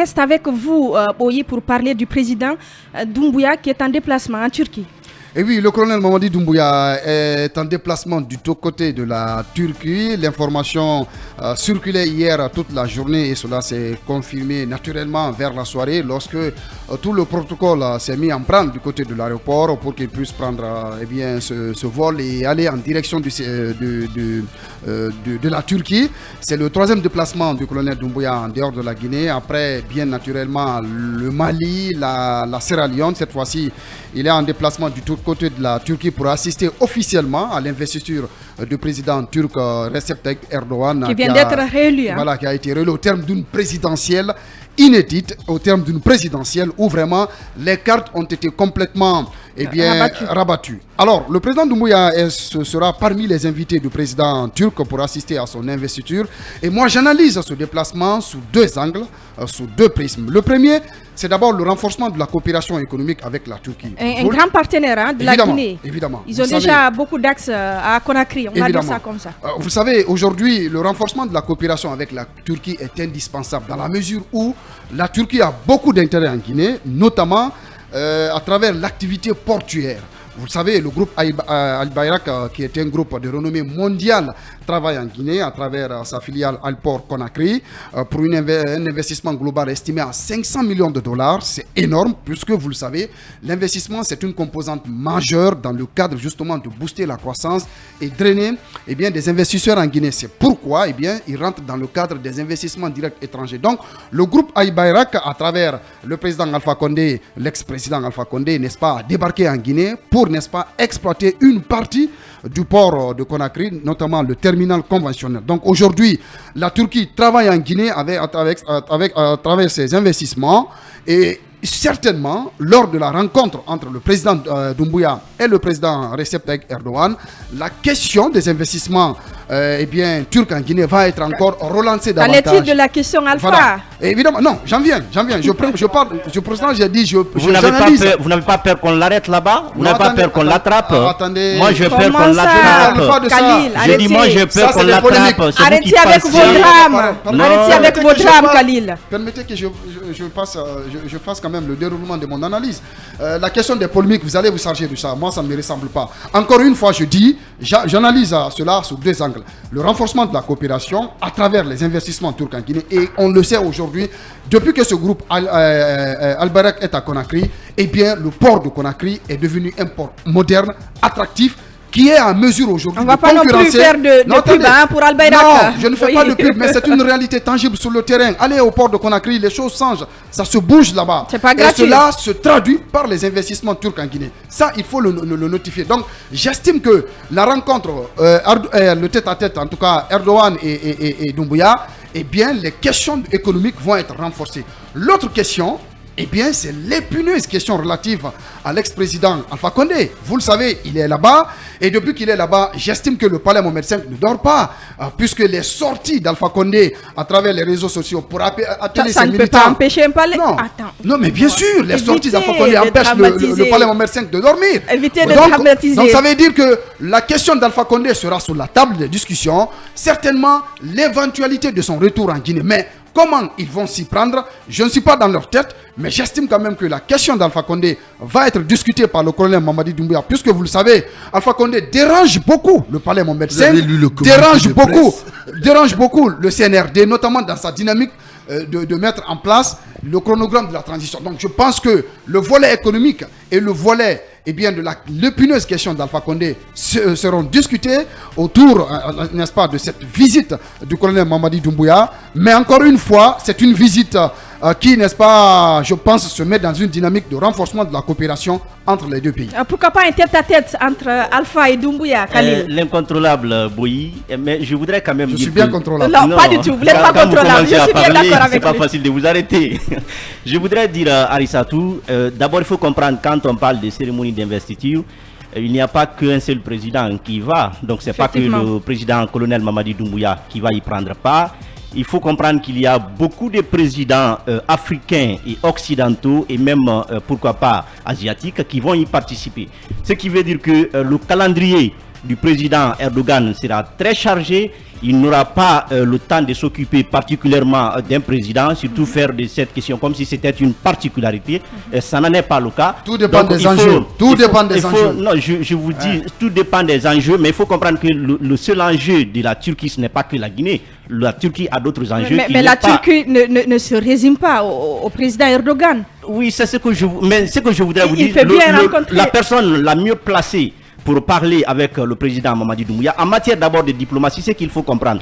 reste avec vous, Boyi, pour parler du président Doumbouya qui est en déplacement en Turquie. Et oui, le colonel Mamadi Doumbouya est en déplacement du côté de la Turquie. L'information circulait hier toute la journée et cela s'est confirmé naturellement vers la soirée lorsque tout le protocole s'est mis en branle du côté de l'aéroport pour qu'il puisse prendre ce vol et aller en direction de la Turquie. C'est le troisième déplacement du colonel Doumbouya en dehors de la Guinée. Après, bien naturellement, le Mali, la Sierra Leone. Cette fois-ci, il est en déplacement du côté de la Turquie pour assister officiellement à l'investiture du président turc Recep Tayyip Erdogan qui vient d'être réélu. Voilà, qui a été réélu au terme d'une présidentielle inédite, au terme d'une présidentielle où vraiment les cartes ont été complètement rabattues. Alors, le président Doumbouya sera parmi les invités du président turc pour assister à son investiture. Et moi, j'analyse ce déplacement sous deux angles, sous deux prismes. Le premier, c'est d'abord le renforcement de la coopération économique avec la Turquie. Un grand partenaire de la Guinée. Évidemment. Ils ont déjà beaucoup d'axes à Conakry, on va dire ça comme ça. Vous savez, aujourd'hui, le renforcement de la coopération avec la Turquie est indispensable dans la mesure où la Turquie a beaucoup d'intérêts en Guinée, notamment à travers l'activité portuaire. Vous savez, le groupe Al Bayrak, qui est un groupe de renommée mondiale, travaille en Guinée à travers sa filiale Alport Conakry pour un investissement global estimé à 500 millions de dollars. C'est énorme puisque, vous le savez, l'investissement, c'est une composante majeure dans le cadre justement de booster la croissance et drainer des investisseurs en Guinée. C'est pourquoi ils rentrent dans le cadre des investissements directs étrangers. Donc, le groupe Al Bayrak, à travers le président Alpha Condé, l'ex-président Alpha Condé, n'est-ce pas, a débarqué en Guinée pour, n'est-ce pas, exploiter une partie du port de Conakry, notamment le terminal conventionnel. Donc aujourd'hui, la Turquie travaille en Guinée à travers ses investissements et certainement, lors de la rencontre entre le président Doumbouya et le président Recep Tayyip Erdogan, la question des investissements turcs en Guinée va être encore relancée davantage. Qu'en est-il de la question Alpha? Voilà. Évidemment, non, j'en viens. Vous n'avez pas peur qu'on l'arrête là-bas? Vous n'avez pas peur qu'on l'attrape? Attendez. Moi, j'ai peur qu'on l'attrape. Khalil, j'ai dit, moi, j'ai peur qu'on l'attrape. Arrêtez avec vos drames. Arrêtez avec vos drames, Khalil. Permettez que je fasse quand même le déroulement de mon analyse. La question des polémiques, vous allez vous charger de ça. Moi, ça ne me ressemble pas. Encore une fois, je dis, j'analyse cela sous deux angles. Le renforcement de la coopération à travers les investissements turcs en Guinée. Et on le sait aujourd'hui, depuis que ce groupe Al Bayrak est à Conakry, le port de Conakry est devenu un port moderne, attractif, qui est à mesure aujourd'hui de concurrencer. On ne va pas non plus faire de pub pour Al Bayrak. Non, je ne fais pas de pub, mais c'est une réalité tangible sur le terrain. Allez au port de Conakry, les choses changent, ça se bouge là-bas. C'est pas gratuit. Et cela se traduit par les investissements turcs en Guinée. Ça, il faut le notifier. Donc, j'estime que la rencontre, le tête-à-tête, en tout cas, Erdogan et Doumbouya, les questions économiques vont être renforcées. L'autre question, c'est l'épineuse question relative à l'ex-président Alpha Condé. Vous le savez, il est là-bas. Et depuis qu'il est là-bas, j'estime que le palais Mohamed V ne dort pas. Puisque les sorties d'Alpha Condé à travers les réseaux sociaux pour appeler ses militants... Ça ne peut pas empêcher un palais... Non, mais bien sûr, les sorties d'Alpha Condé empêchent le palais Mohamed V de dormir. Évitez de dramatiser. Donc ça veut dire que la question d'Alpha Condé sera sur la table de discussion. Certainement, l'éventualité de son retour en Guinée. Mais comment ils vont s'y prendre, je ne suis pas dans leur tête, mais j'estime quand même que la question d'Alpha Condé va être discutée par le colonel Mamadi Doumbouya, puisque vous le savez, Alpha Condé dérange beaucoup le palais Mohamed V, dérange beaucoup le CNRD, notamment dans sa dynamique de mettre en place le chronogramme de la transition. Donc je pense que le volet économique et le volet de l'épineuse question d'Alpha Condé seront discutés autour, n'est-ce pas, de cette visite du colonel Mamadi Doumbouya. Mais encore une fois, c'est une visite qui, n'est-ce pas, je pense, se met dans une dynamique de renforcement de la coopération entre les deux pays. Pourquoi pas un tête-à-tête entre Alpha et Doumbouya, Khalil? L'incontrôlable Boyi, mais je voudrais quand même... Je suis bien contrôlable. Non, pas du tout, vous n'êtes pas contrôlable, je suis bien d'accord avec vous. C'est pas facile de vous arrêter. Je voudrais dire à Arissatou, d'abord il faut comprendre, quand on parle de cérémonie d'investiture, il n'y a pas qu'un seul président qui va. Donc c'est pas que le président colonel Mamadi Doumbouya qui va y prendre part. Il faut comprendre qu'il y a beaucoup de présidents africains et occidentaux et même, pourquoi pas, asiatiques qui vont y participer. Ce qui veut dire que le calendrier du président Erdogan sera très chargé il n'aura pas le temps de s'occuper particulièrement d'un président, surtout faire de cette question comme si c'était une particularité. Ça n'en est pas le cas. Tout dépend des enjeux. Non, je vous dis, tout dépend des enjeux, mais il faut comprendre que le seul enjeu de la Turquie, ce n'est pas que la Guinée. La Turquie a d'autres enjeux. Mais la Turquie ne se résume pas au président Erdogan. Oui, c'est ce que je voudrais vous dire. La personne la mieux placée pour parler avec le président Mamadi Doumbouya, en matière d'abord de diplomatie, c'est qu'il faut comprendre.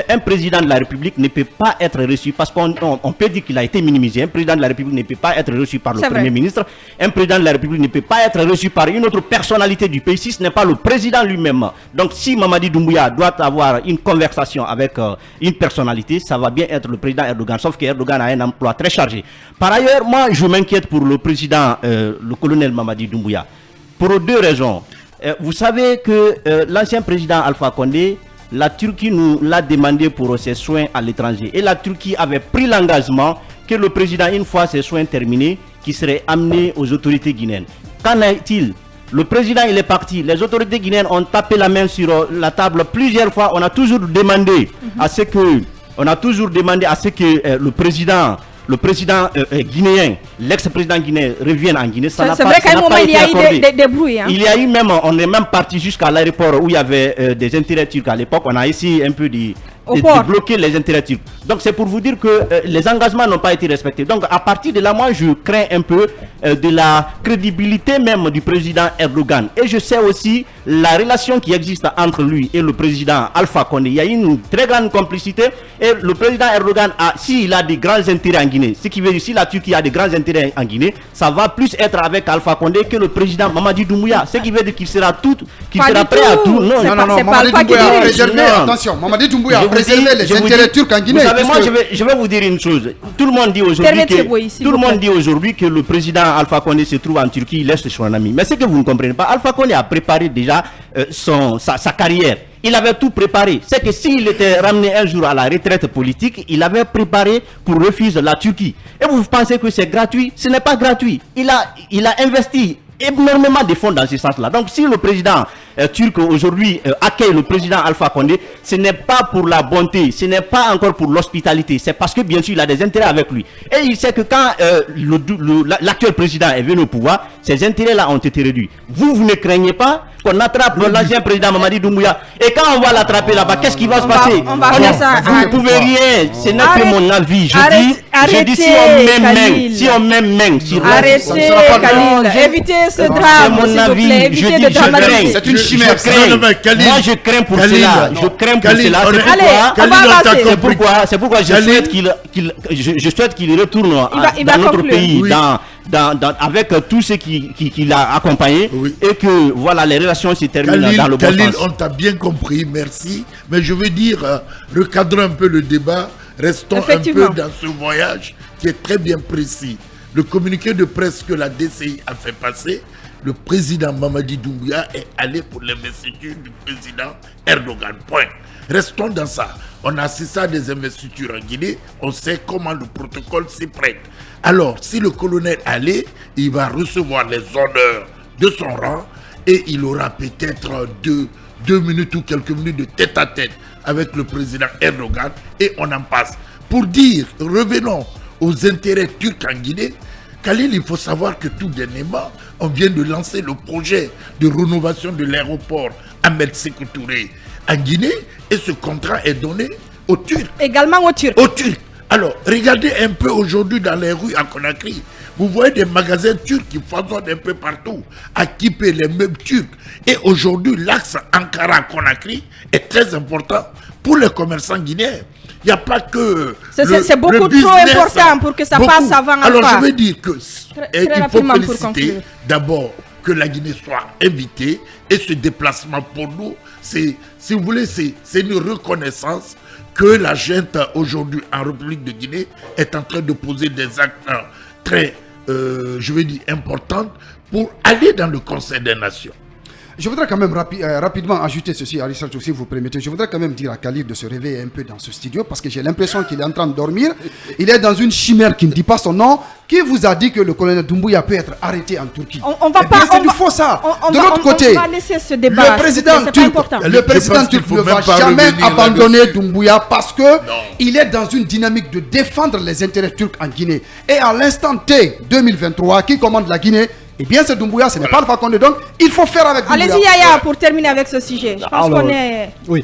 Un président de la République ne peut pas être reçu, parce qu'on peut dire qu'il a été minimisé. Un président de la République ne peut pas être reçu par le Premier ministre. Un président de la République ne peut pas être reçu par une autre personnalité du pays, si ce n'est pas le président lui-même. Donc si Mamadi Doumbouya doit avoir une conversation avec une personnalité, ça va bien être le président Erdogan, sauf que Erdogan a un emploi très chargé. Par ailleurs, moi je m'inquiète pour le président, le colonel Mamadi Doumbouya, pour deux raisons. Vous savez que l'ancien président Alpha Condé, la Turquie nous l'a demandé pour ses soins à l'étranger. Et la Turquie avait pris l'engagement que le président, une fois ses soins terminés, qui serait amené aux autorités guinéennes. Qu'en est-il? Le président, il est parti. Les autorités guinéennes ont tapé la main sur la table plusieurs fois. On a toujours demandé à ce que le président guinéen, l'ex-président guinéen revienne en Guinée. C'est vrai qu'à un moment, il y a eu des brouilles. Il y a eu même, on est même parti jusqu'à l'aéroport où il y avait des intérêts turcs à l'époque. On a essayé un peu de bloquer les intérêts turcs. Donc c'est pour vous dire que les engagements n'ont pas été respectés. Donc à partir de là, moi je crains un peu de la crédibilité même du président Erdogan. Et je sais aussi la relation qui existe entre lui et le président Alpha Condé. Il y a une très grande complicité. Et le président Erdogan, s'il a des grands intérêts en Guinée, ce qui veut dire si la Turquie a des grands intérêts en Guinée, ça va plus être avec Alpha Condé que le président Mamadi Doumbouya. Ce qui veut dire qu'il sera prêt à tout. Non, Mamadi Doumbouya a préservé, attention, Mamadi Doumbouya a préservé les intérêts turcs en Guinée. Vous savez, moi je vais vous dire une chose. Tout le monde dit aujourd'hui que le président Alpha Condé se trouve en Turquie, il laisse son ami. Mais ce que vous ne comprenez pas, Alpha Condé a préparé déjà sa carrière. Il avait tout préparé. C'est que s'il était ramené un jour à la retraite politique, il avait préparé pour refuser la Turquie. Et vous pensez que c'est gratuit? Ce n'est pas gratuit. Il a investi énormément de fonds dans ce sens-là. Donc si le président turc aujourd'hui accueille le président Alpha Condé, ce n'est pas pour la bonté, ce n'est pas encore pour l'hospitalité, c'est parce que bien sûr il a des intérêts avec lui. Et il sait que quand l'actuel président est venu au pouvoir, ces intérêts-là ont été réduits. Vous ne craignez pas qu'on attrape l'ancien président Mamadi Doumbouya? Et quand on va l'attraper là-bas, qu'est-ce qui va se passer? On va faire ça. Vous ne pouvez rien, ce n'est que mon avis. Je dis si on met main sur arrêtez, Khalil, évitez ce drame, s'il vous plaît, évitez de dramatiser. C'est une chimère. Moi je crains pour cela. Je crains pour cela. C'est pourquoi je souhaite qu'il retourne dans notre pays, avec tous ceux qui l'ont accompagné, et que voilà, les relations se terminent dans le bon sens. On t'a bien compris, merci. Mais je veux dire, recadrons un peu le débat, restons un peu dans ce voyage qui est très bien précis. Le communiqué de presse que la DCI a fait passer, le président Mamadi Doumbouya est allé pour l'investiture du président Erdogan. Point. Restons dans ça. On a assisté à des investitures en Guinée, on sait comment le protocole s'y prête. Alors, si le colonel allait, il va recevoir les honneurs de son rang et il aura peut-être deux minutes ou quelques minutes de tête-à-tête avec le président Erdogan et on en passe. Pour dire, revenons aux intérêts turcs en Guinée, Khalil, il faut savoir que tout dernièrement, on vient de lancer le projet de rénovation de l'aéroport Ahmed Sékou Touré en Guinée et ce contrat est donné aux Turcs. Également aux Turcs. Aux Turcs. Alors, regardez un peu aujourd'hui dans les rues à Conakry. Vous voyez des magasins turcs qui foisonnent un peu partout, équipés les mêmes Turcs. Et aujourd'hui, l'axe Ankara-Conakry est très important pour les commerçants guinéens. Il n'y a pas que... C'est beaucoup trop important pour que ça passe avant. Alors, je veux dire que il faut féliciter d'abord que la Guinée soit invitée. Et ce déplacement pour nous, si vous voulez, c'est une reconnaissance que la gente aujourd'hui en République de Guinée est en train de poser des actes très, je veux dire, importants pour aller dans le Conseil des Nations. Je voudrais quand même rapidement ajouter ceci, Arissatou, si vous permettez. Je voudrais quand même dire à Khalid de se réveiller un peu dans ce studio parce que j'ai l'impression qu'il est en train de dormir. Il est dans une chimère qui ne dit pas son nom. Qui vous a dit que le colonel Doumbouya peut être arrêté en Turquie? On va pas. C'est du faux ça. De l'autre côté, on va laisser ce débat. Le président turc ne va jamais abandonner Doumbouya parce que il est dans une dynamique de défendre les intérêts turcs en Guinée. Et à l'instant T 2023, qui commande la Guinée? Eh bien, c'est Doumbouya, ce n'est pas Alpha Condé. Donc, il faut faire avec Doumbouya. Allez-y, Yaya, pour terminer avec ce sujet. Je pense qu'on est... Oui,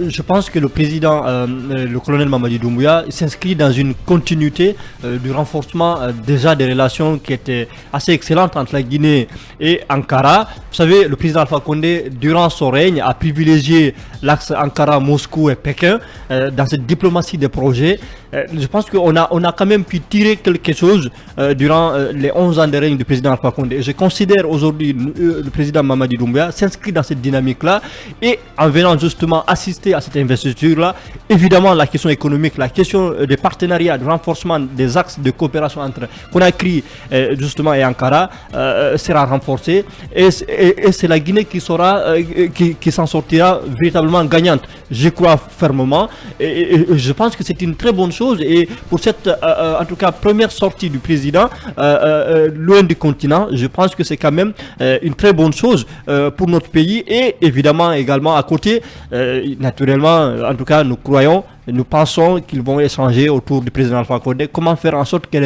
je pense que le président, le colonel Mamadi Doumbouya, s'inscrit dans une continuité du renforcement déjà des relations qui étaient assez excellentes entre la Guinée et Ankara. Vous savez, le président Alpha Condé, durant son règne, a privilégié l'axe Ankara, Moscou et Pékin dans cette diplomatie des projets. Je pense qu'on a quand même pu tirer quelque chose durant les 11 ans de règne du président Alpha Condé. Je considère aujourd'hui le président Mamadi Doumbouya s'inscrit dans cette dynamique-là et en venant justement assister à cette investiture-là, évidemment la question économique, la question des partenariats, du renforcement des axes de coopération entre Conakry justement et Ankara sera renforcée et c'est la Guinée qui s'en sortira véritablement gagnante. Je crois fermement et je pense que c'est une très bonne chose et pour cette en tout cas première sortie du président loin du continent, je pense que c'est quand même une très bonne chose pour notre pays et évidemment également à côté, naturellement, en tout cas nous pensons qu'ils vont échanger autour du président Alpha Condé, comment faire en sorte que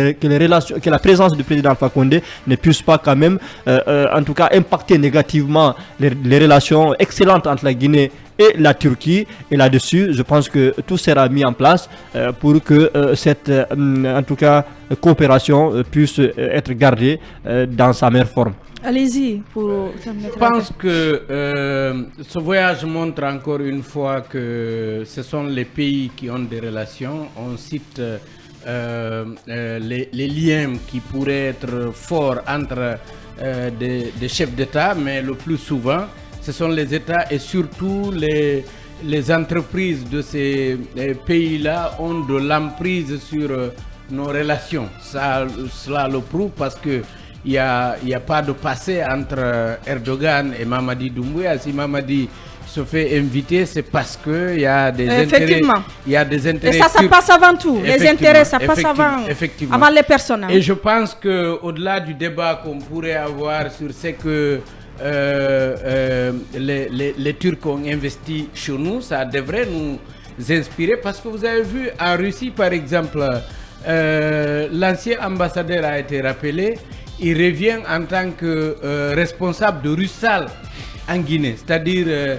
la présence du président Alpha Condé ne puisse pas quand même, en tout cas, impacter négativement les relations excellentes entre la Guinée et la Turquie. Et là-dessus, je pense que tout sera mis en place pour que cette, en tout cas, coopération puisse être gardée dans sa meilleure forme. Allez-y pour... Je pense que ce voyage montre encore une fois que ce sont les pays qui ont des relations. On cite les liens qui pourraient être forts entre des chefs d'État, mais le plus souvent, ce sont les États et surtout les entreprises de ces pays-là ont de l'emprise sur nos relations. Cela le prouve parce que il n'y a pas de passé entre Erdogan et Mamadi Doumbouya. Si Mamadi se fait inviter, c'est parce qu'il y a des intérêts. Il y a des intérêts. Et ça passe avant tout. Les intérêts, ça passe avant les personnes. Et je pense qu'au-delà du débat qu'on pourrait avoir sur ce que les Turcs ont investi chez nous, ça devrait nous inspirer. Parce que vous avez vu en Russie, par exemple, l'ancien ambassadeur a été rappelé. Il revient en tant que responsable de Russal en Guinée. C'est-à-dire,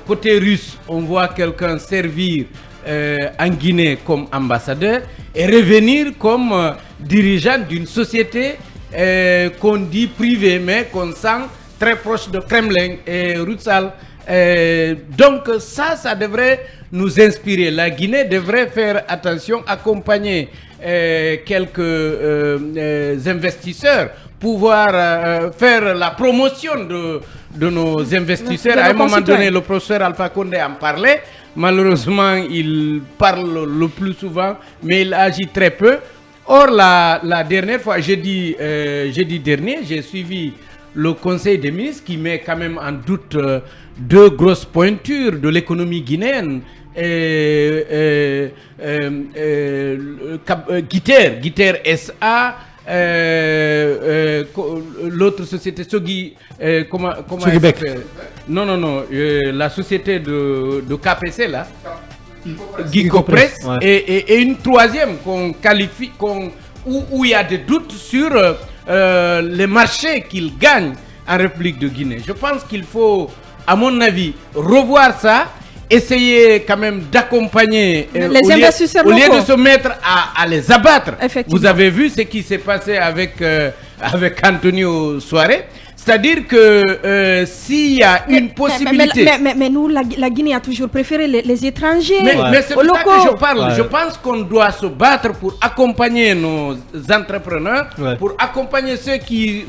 côté russe, on voit quelqu'un servir en Guinée comme ambassadeur et revenir comme dirigeant d'une société qu'on dit privée, mais qu'on sent très proche de Kremlin et Russal. Donc ça devrait nous inspirer. La Guinée devrait faire attention, accompagner quelques investisseurs, pouvoir faire la promotion de nos investisseurs. À un moment donné, le professeur Alpha Condé en parlait. Malheureusement, il parle le plus souvent, mais il agit très peu. Or, la dernière fois, jeudi dernier, j'ai suivi le Conseil des ministres qui met quand même en doute deux grosses pointures de l'économie guinéenne. Guiter SA, l'autre société Sogi, comment Sogibek. Non, la société de KPC là, Gicopress, ouais. et une troisième qu'on qualifie, où il y a des doutes sur les marchés qu'il gagne en République de Guinée. Je pense qu'il faut, à mon avis, revoir ça. Essayer quand même d'accompagner les investisseurs au lieu de se mettre à les abattre. Vous avez vu ce qui s'est passé avec Antonio Soare. C'est-à-dire que s'il y a une possibilité... Mais nous, la Guinée a toujours préféré les étrangers. Mais c'est de ça que je parle. Ouais. Je pense qu'on doit se battre pour accompagner nos entrepreneurs, pour accompagner ceux qui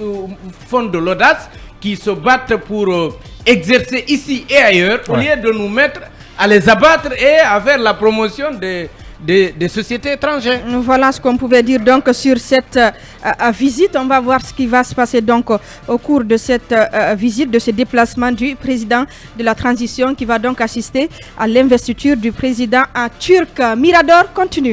font de l'audace, qui se battent pour exercer ici et ailleurs, au lieu de nous mettre à les abattre et à faire la promotion des des sociétés étrangères. Voilà ce qu'on pouvait dire donc sur cette visite. On va voir ce qui va se passer donc au cours de cette visite, de ce déplacement du président de la transition qui va donc assister à l'investiture du président turc. Mirador continue.